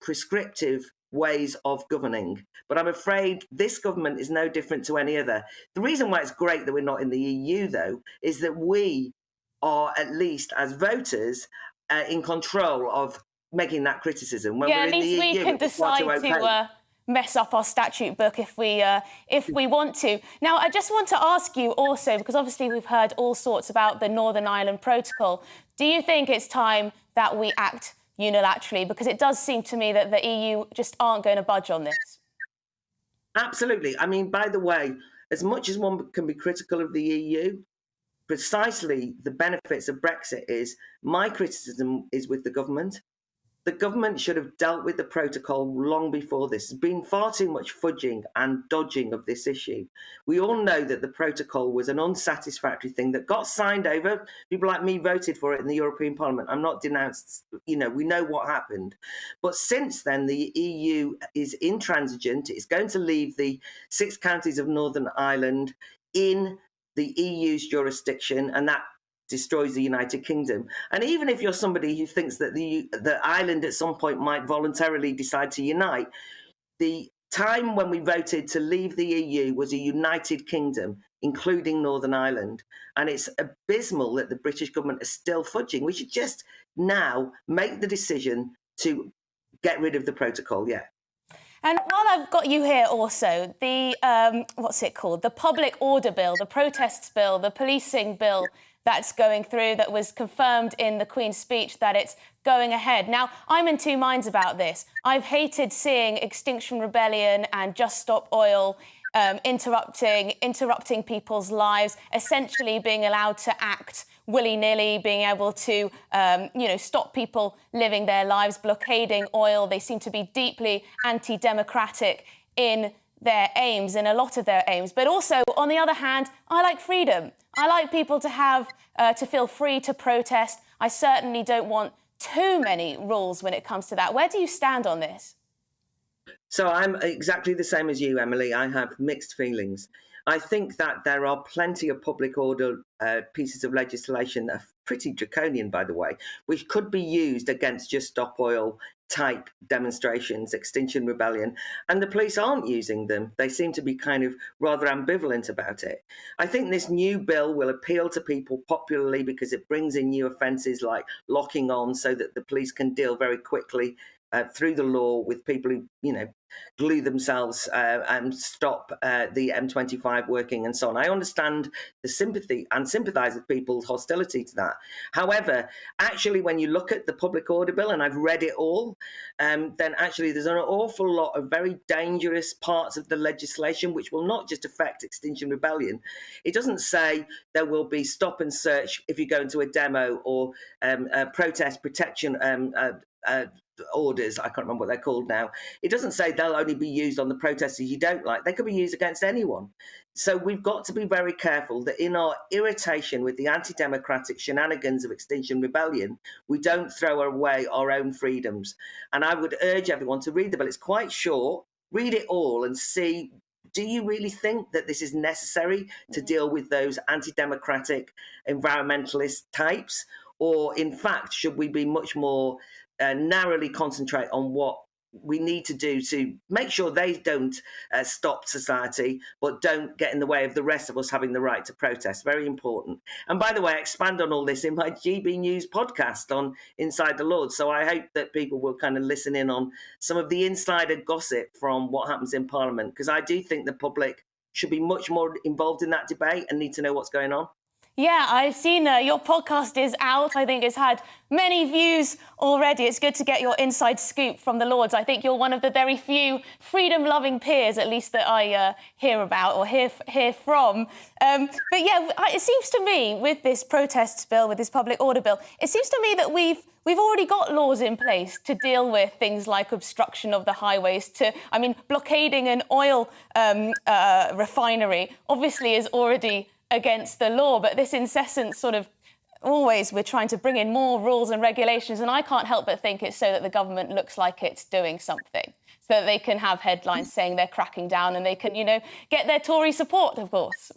prescriptive ways of governing. But I'm afraid this government is no different to any other. The reason why it's great that we're not in the EU, though, is that we are, at least as voters, in control of making that criticism. When we're at in least the EU, we can decide to mess up our statute book if we want to. Now, I just want to ask you also, because obviously we've heard all sorts about the Northern Ireland Protocol. Do you think it's time that we act unilaterally? Because it does seem to me that the EU just aren't going to budge on this. Absolutely. I mean, by the way, as much as one can be critical of the EU, precisely the benefits of Brexit is, my criticism is with the government. The government should have dealt with the protocol long before this. There's been far too much fudging and dodging of this issue. We all know that the protocol was an unsatisfactory thing that got signed over. People like me voted for it in the European Parliament. I'm not denounced, you know, we know what happened. But since then, the EU is intransigent. It's going to leave the 6 counties of Northern Ireland in the EU's jurisdiction, and that destroys the United Kingdom. And even if you're somebody who thinks that the Ireland at some point might voluntarily decide to unite, the time when we voted to leave the EU was a united kingdom, including Northern Ireland. And it's abysmal that the British government is still fudging. We should just now make the decision to get rid of the protocol, yeah. And while I've got you here also, the, what's it called? The public order bill, the protests bill, the policing bill that's going through, that was confirmed in the Queen's speech that it's going ahead. Now, I'm in two minds about this. I've hated seeing Extinction Rebellion and Just Stop Oil interrupting people's lives, essentially being allowed to act willy-nilly, being able to, stop people living their lives, blockading oil. They seem to be deeply anti-democratic in their aims, in a lot of their aims. But also, on the other hand, I like freedom. I like people to have, to feel free to protest. I certainly don't want too many rules when it comes to that. Where do you stand on this? So I'm exactly the same as you, Emily. I have mixed feelings. I think that there are plenty of public order pieces of legislation that are pretty draconian, by the way, which could be used against Just Stop Oil type demonstrations, Extinction Rebellion, and the police aren't using them. They seem to be kind of rather ambivalent about it. I think this new bill will appeal to people popularly because it brings in new offences like locking on, so that the police can deal very quickly through the law with people who, glue themselves and stop the M25 working and so on. I understand the sympathy and sympathise with people's hostility to that. However, actually, when you look at the public order bill, and I've read it all, then actually there's an awful lot of very dangerous parts of the legislation which will not just affect Extinction Rebellion. It doesn't say there will be stop and search if you go into a demo, or protest protection orders. I can't remember what they're called now. It doesn't say they'll only be used on the protesters you don't like. They could be used against anyone. So we've got to be very careful that in our irritation with the anti-democratic shenanigans of Extinction Rebellion, we don't throw away our own freedoms. And I would urge everyone to read the bill. It's quite short. Read it all and see, do you really think that this is necessary to deal with those anti-democratic environmentalist types? Or in fact, should we be much more narrowly concentrate on what we need to do to make sure they don't stop society, but don't get in the way of the rest of us having the right to protest? Very important. And by the way, I expand on all this in my GB News podcast on Inside the Lords. So I hope that people will kind of listen in on some of the insider gossip from what happens in Parliament, because I do think the public should be much more involved in that debate and need to know what's going on. Yeah, I've seen your podcast is out. I think it's had many views already. It's good to get your inside scoop from the Lords. I think you're one of the very few freedom-loving peers, at least that I hear about or hear from. But yeah, it seems to me with this protests bill, with this public order bill, it seems to me that we've already got laws in place to deal with things like obstruction of the highways. Blockading an oil refinery obviously is already against the law, but this incessant sort of always we're trying to bring in more rules and regulations, and I can't help but think it's so that the government looks like it's doing something, so that they can have headlines saying they're cracking down and they can, get their Tory support, of course.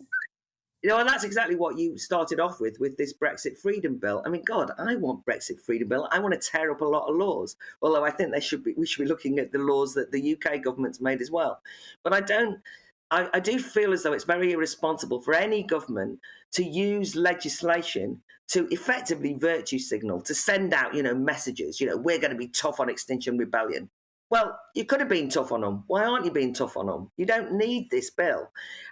And that's exactly what you started off with this Brexit freedom bill. I mean, God, I want Brexit freedom bill. I want to tear up a lot of laws, although I think we should be looking at the laws that the UK government's made as well. But I do feel as though it's very irresponsible for any government to use legislation to effectively virtue signal, to send out, messages, we're going to be tough on Extinction Rebellion. Well, you could have been tough on them. Why aren't you being tough on them? You don't need this bill.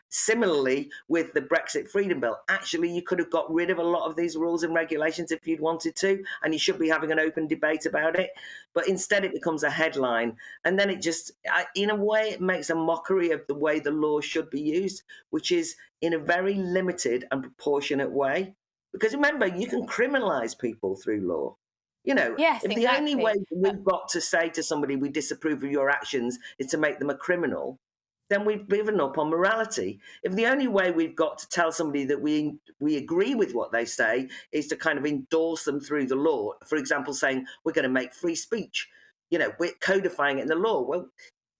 Similarly, with the Brexit freedom bill, actually, you could have got rid of a lot of these rules and regulations if you'd wanted to, and you should be having an open debate about it. But instead, it becomes a headline. And then it just, in a way, it makes a mockery of the way the law should be used, which is in a very limited and proportionate way. Because remember, you can criminalise people through law. Yes, if the only way we've got to say to somebody we disapprove of your actions is to make them a criminal, then we've given up on morality. If the only way we've got to tell somebody that we agree with what they say is to kind of endorse them through the law, for example, saying we're going to make free speech, we're codifying it in the law. Well,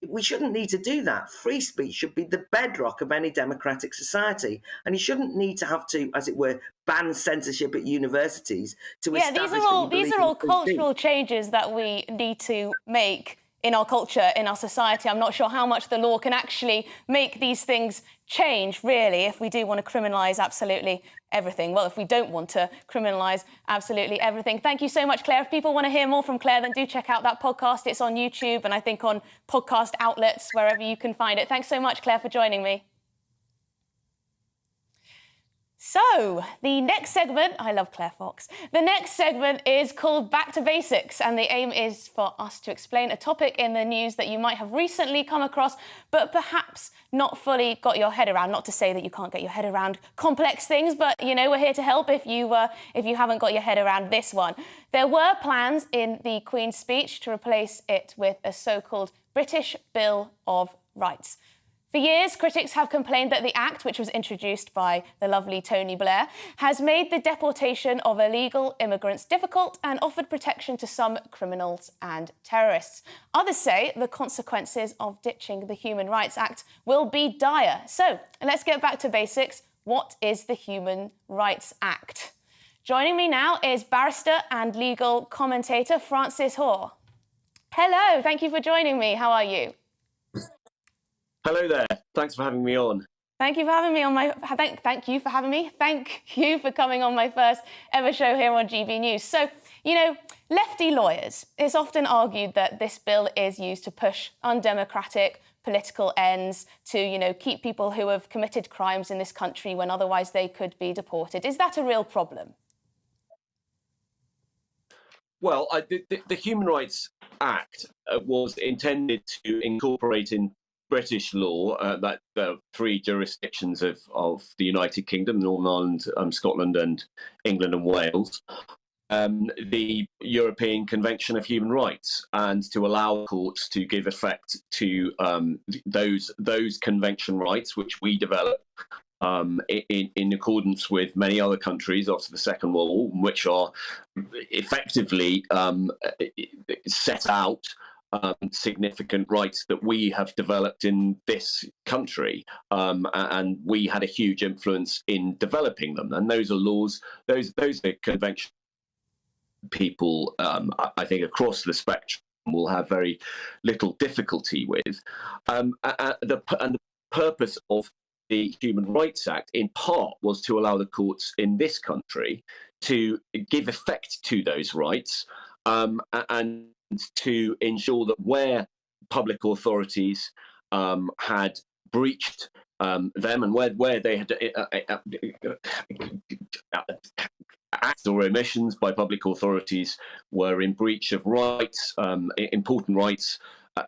we shouldn't need to do that. Free speech should be the bedrock of any democratic society. And you shouldn't need to have to, as it were, ban censorship at universities to establish... These are all cultural changes that we need to make in our culture, in our society. I'm not sure how much the law can actually make these things change, really, if we do want to criminalise absolutely everything. Well, if we don't want to criminalise absolutely everything. Thank you so much, Claire. If people want to hear more from Claire, then do check out that podcast. It's on YouTube and I think on podcast outlets, wherever you can find it. Thanks so much, Claire, for joining me. So, the next segment, I love Claire Fox, the next segment is called Back to Basics, and the aim is for us to explain a topic in the news that you might have recently come across, but perhaps not fully got your head around. Not to say that you can't get your head around complex things, but, you know, we're here to help if you haven't got your head around this one. There were plans in the Queen's speech to replace it with a so-called British Bill of Rights. For years, critics have complained that the Act, which was introduced by the lovely Tony Blair, has made the deportation of illegal immigrants difficult and offered protection to some criminals and terrorists. Others say the consequences of ditching the Human Rights Act will be dire. So, let's get back to basics. What is the Human Rights Act? Joining me now is barrister and legal commentator Francis Hoare. Hello, thank you for joining me. How are you? Hello there. Thanks for having me on. Thank you for having me on my. Thank you for having me. Thank you for coming on my first ever show here on GB News. So, you know, lefty lawyers, it's often argued that this bill is used to push undemocratic political ends to, you know, keep people who have committed crimes in this country when otherwise they could be deported. Is that a real problem? Well, the Human Rights Act was intended to incorporate in British law that the three jurisdictions of the United Kingdom, Northern Ireland, Scotland and England and Wales, the European Convention of Human Rights, and to allow courts to give effect to those convention rights which we developed in accordance with many other countries after the Second World War, which are effectively set out significant rights that we have developed in this country, and we had a huge influence in developing them. And those are laws; those are convention. People, I think, across the spectrum will have very little difficulty with. And the purpose of the Human Rights Act, in part, was to allow the courts in this country to give effect to those rights, and to ensure that where public authorities had breached them, and where they had acts or omissions by public authorities were in breach of rights, important rights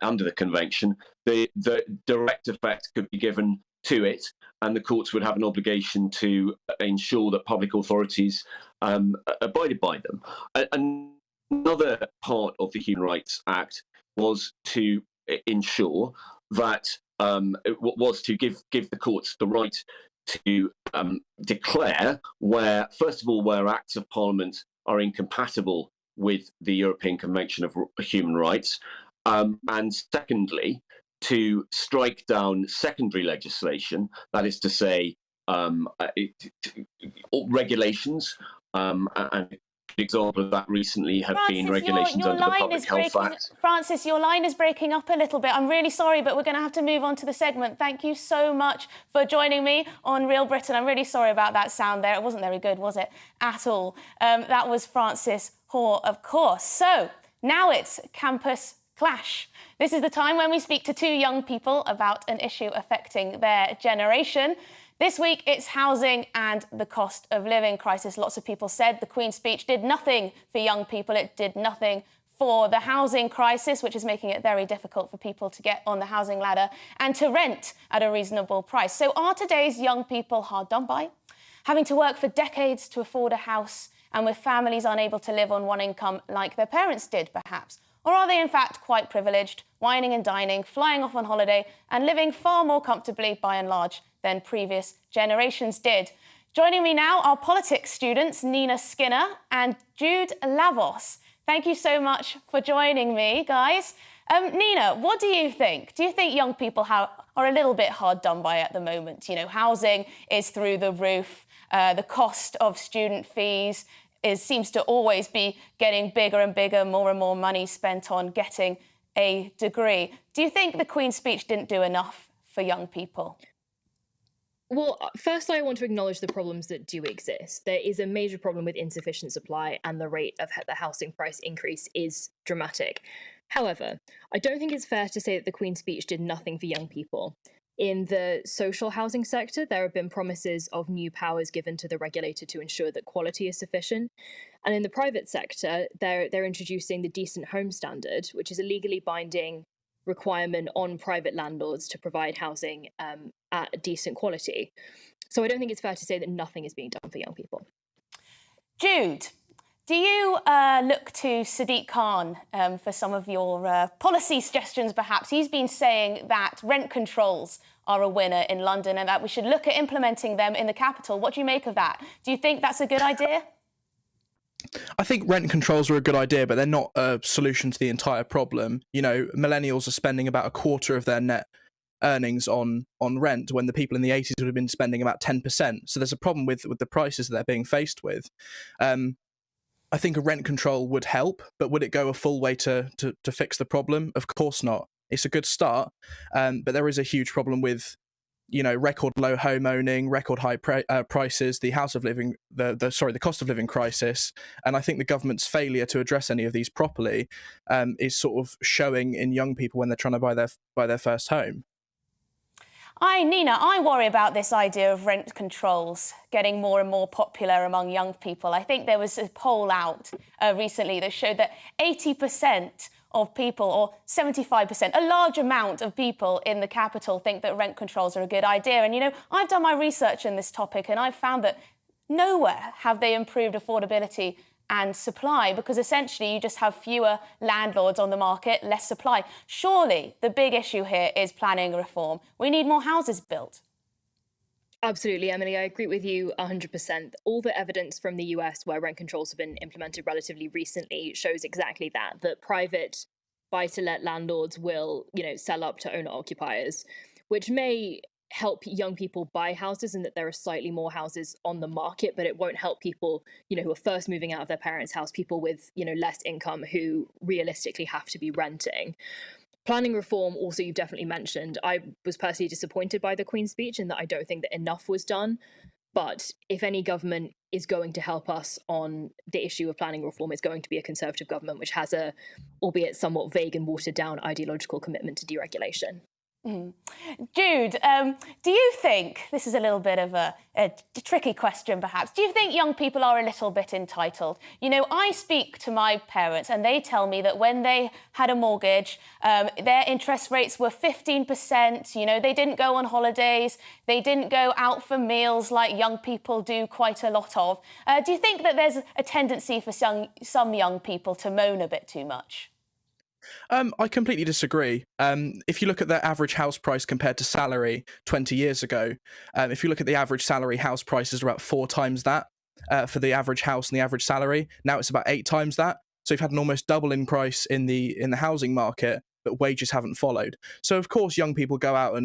under the convention, the direct effect could be given to it, and the courts would have an obligation to ensure that public authorities abided by them. Another part of the Human Rights Act was to ensure that was to give the courts the right to declare where, first of all, where acts of Parliament are incompatible with the European Convention of Human Rights, and secondly, to strike down secondary legislation, that is to say, regulations, and an example of that recently have been regulations under the Public Health Act. Francis, your line is breaking up a little bit. I'm really sorry, but we're going to have to move on to the segment. Thank you so much for joining me on Real Britain. I'm really sorry about that sound there. It wasn't very good, was it? At all. That was Francis Hoare, of course. So now it's Campus Clash. This is the time when we speak to two young people about an issue affecting their generation. This week, it's housing and the cost of living crisis. Lots of people said the Queen's speech did nothing for young people. It did nothing for the housing crisis, which is making it very difficult for people to get on the housing ladder and to rent at a reasonable price. So are today's young people hard done by? Having to work for decades to afford a house, and with families unable to live on one income like their parents did, perhaps? Or are they in fact quite privileged, wining and dining, flying off on holiday and living far more comfortably by and large than previous generations did? Joining me now are politics students Nina Skinner and Jude Lavos. Thank you so much for joining me, guys. Nina, what do you think? Do you think young people are a little bit hard done by at the moment? You know, housing is through the roof, the cost of student fees seems to always be getting bigger and bigger, more and more money spent on getting a degree. Do you think the Queen's speech didn't do enough for young people? Well, first I want to acknowledge the problems that do exist. There is a major problem with insufficient supply, and the rate of the housing price increase is dramatic. However, I don't think it's fair to say that the Queen's speech did nothing for young people. In the social housing sector, there have been promises of new powers given to the regulator to ensure that quality is sufficient. And in the private sector, they're introducing the Decent Home Standard, which is a legally binding requirement on private landlords to provide housing at a decent quality. So I don't think it's fair to say that nothing is being done for young people. Jude, do you look to Sadiq Khan for some of your policy suggestions, perhaps? He's been saying that rent controls are a winner in London and that we should look at implementing them in the capital. What do you make of that? Do you think that's a good idea? I think rent controls are a good idea, but they're not a solution to the entire problem. You know, millennials are spending about a quarter of their net earnings on rent when the people in the 80s would have been spending about 10%. So there's a problem with the prices that they're being faced with. I think a rent control would help, but would it go a full way to fix the problem? Of course not. It's a good start, but there is a huge problem with, you know, record low home owning, record high prices, the cost of living crisis, and I think the government's failure to address any of these properly is sort of showing in young people when they're trying to buy their first home. Nina, I worry about this idea of rent controls getting more and more popular among young people. I think there was a poll out recently that showed that 80% of people, or 75%, a large amount of people in the capital think that rent controls are a good idea. And, you know, I've done my research in this topic and I've found that nowhere have they improved affordability and supply, because essentially you just have fewer landlords on the market, less supply. Surely the big issue here is planning reform. We need more houses built. Absolutely, Emily, I agree with you 100%. All the evidence from the US where rent controls have been implemented relatively recently shows exactly that private buy-to-let landlords will, you know, sell up to owner-occupiers, which may help young people buy houses and that there are slightly more houses on the market, but it won't help people, you know, who are first moving out of their parents' house, people with, you know, less income who realistically have to be renting. Planning reform, also, you've definitely mentioned. I was personally disappointed by the Queen's speech in that I don't think that enough was done. But if any government is going to help us on the issue of planning reform, it's going to be a Conservative government, which has a, albeit somewhat vague and watered down, ideological commitment to deregulation. Jude, do you think, this is a little bit of a tricky question perhaps, do you think young people are a little bit entitled? You know, I speak to my parents and they tell me that when they had a mortgage, their interest rates were 15%, you know, they didn't go on holidays, they didn't go out for meals like young people do quite a lot of. Do you think that there's a tendency for some young people to moan a bit too much? I completely disagree. If you look at the average house price compared to salary 20 years ago, if you look at the average salary, house prices are about 4 times that for the average house and the average salary. Now it's about 8 times that. So you've had an almost double in price in the housing market, but wages haven't followed. So of course, young people go out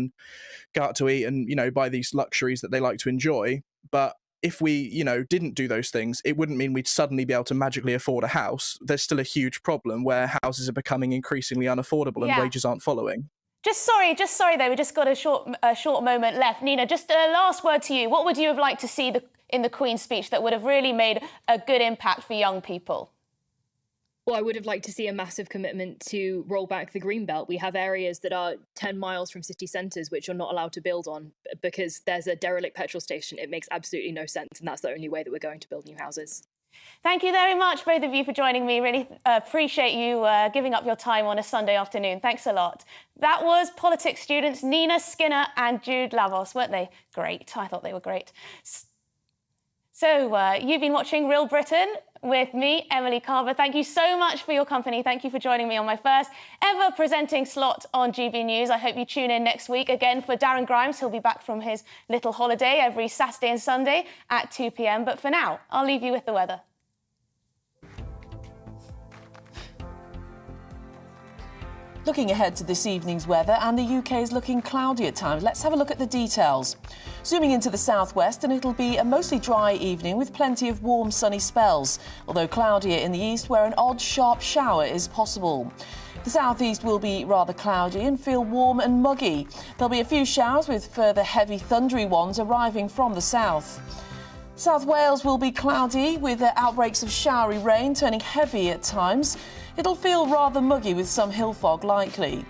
to eat and, you know, buy these luxuries that they like to enjoy. But if we, you know, didn't do those things, it wouldn't mean we'd suddenly be able to magically afford a house. There's still a huge problem where houses are becoming increasingly unaffordable and wages aren't following. Just sorry though, we just got a short moment left. Nina, just a last word to you. What would you have liked to see in the Queen's speech that would have really made a good impact for young people? Well, I would have liked to see a massive commitment to roll back the Greenbelt. We have areas that are 10 miles from city centres which you're not allowed to build on because there's a derelict petrol station. It makes absolutely no sense, and that's the only way that we're going to build new houses. Thank you very much, both of you, for joining me. Really appreciate you giving up your time on a Sunday afternoon. Thanks a lot. That was politics students Nina Skinner and Jude Lavos, weren't they? Great. I thought they were great. So you've been watching Real Britain with me, Emily Carver. Thank you so much for your company. Thank you for joining me on my first ever presenting slot on GB News. I hope you tune in next week again for Darren Grimes. He'll be back from his little holiday every Saturday and Sunday at 2 p.m. But for now, I'll leave you with the weather. Looking ahead to this evening's weather, and the UK is looking cloudy at times. Let's have a look at the details. Zooming into the southwest, and it'll be a mostly dry evening with plenty of warm, sunny spells, although cloudier in the east where an odd, sharp shower is possible. The southeast will be rather cloudy and feel warm and muggy. There'll be a few showers with further heavy thundery ones arriving from the south. South Wales will be cloudy with outbreaks of showery rain turning heavy at times. It'll feel rather muggy with some hill fog likely.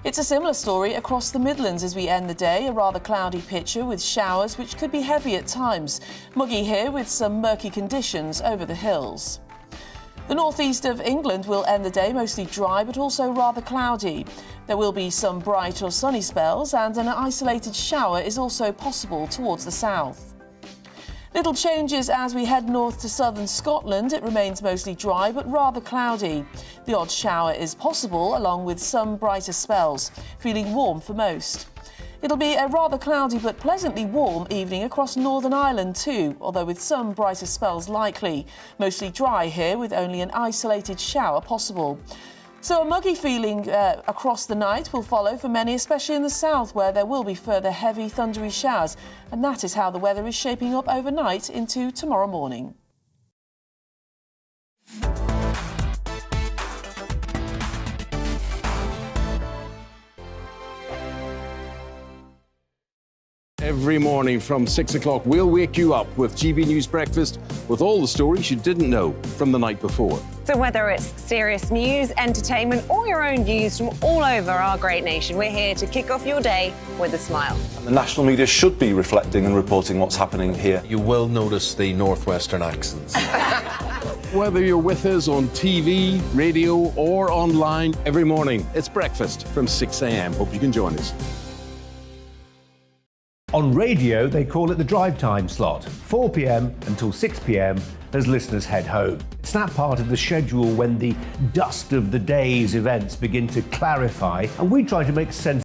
It's a similar story across the Midlands as we end the day, a rather cloudy picture with showers which could be heavy at times. Muggy here with some murky conditions over the hills. The northeast of England will end the day mostly dry but also rather cloudy. There will be some bright or sunny spells and an isolated shower is also possible towards the south. Little changes as we head north to southern Scotland. It remains mostly dry but rather cloudy. The odd shower is possible along with some brighter spells, feeling warm for most. It'll be a rather cloudy but pleasantly warm evening across Northern Ireland too, although with some brighter spells likely. Mostly dry here with only an isolated shower possible. So a muggy feeling across the night will follow for many, especially in the south where there will be further heavy thundery showers. And that is how the weather is shaping up overnight into tomorrow morning. Every morning from 6 o'clock, we'll wake you up with GB News Breakfast with all the stories you didn't know from the night before. So whether it's serious news, entertainment, or your own views from all over our great nation, we're here to kick off your day with a smile. And the national media should be reflecting and reporting what's happening here. You will notice the northwestern accents. Whether you're with us on TV, radio, or online, every morning, it's breakfast from 6 a.m. Hope you can join us. On radio, they call it the drive time slot, 4 p.m. until 6 p.m. as listeners head home. It's that part of the schedule when the dust of the day's events begin to clarify, and we try to make sense